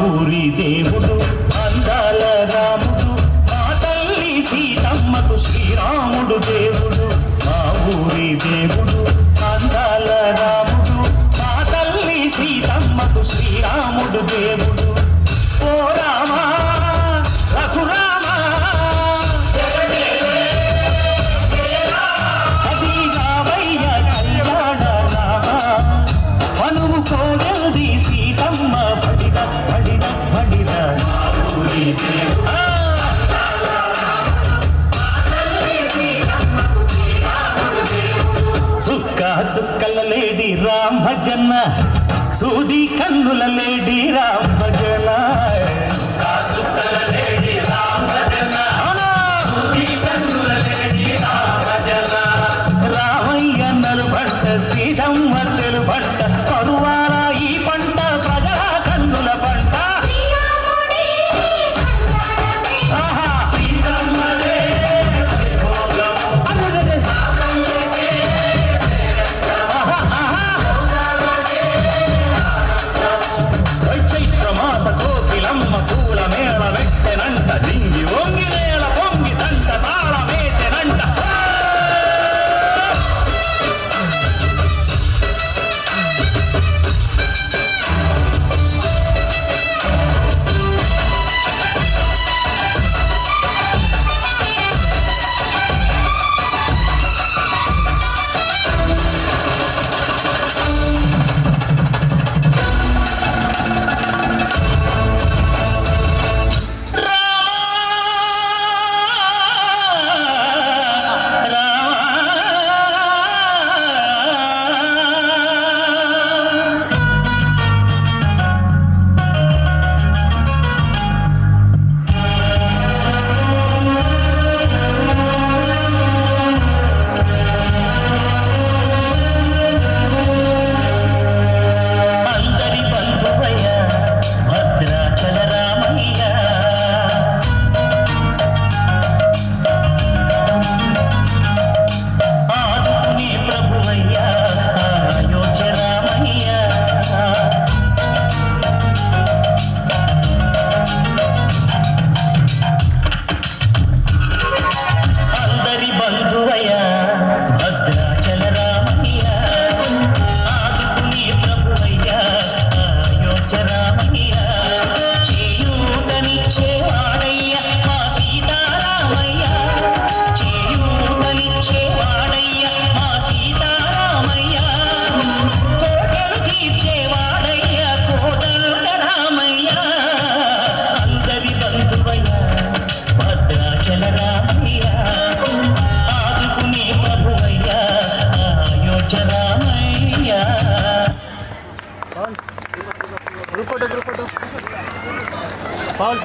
ఊరి దేవుడు అందాల రాముడు, మా తల్లి సీతమ్మకు శ్రీరాముడు దేవుడు. మా ఊరి దేవుడు అందాల రాముడు, మా తల్లి సీతమ్మకు శ్రీరాముడు దేవుడు. ఓ రామా రఘురామా అది రావయ్య కళ్యాణ రామా, మనువు కోగల్ది సీతమ్మ పడిన పడిన పడిన. చుక్క చుక్కల లేడి రామ భజన, సూది కన్నుల లేడి రామ భజన. రామయ్య నలుపంట సీతమ్మ తెలుపంట, కరువాల ఈ పంట ప్రజల కన్నుల పంట. చైత్రమాస కోకిలమ్మ పూల మేళ వెట్టెనంట, దింగి వంగి నేల పొంగి దంట తాళ వేసెనంట. Group photo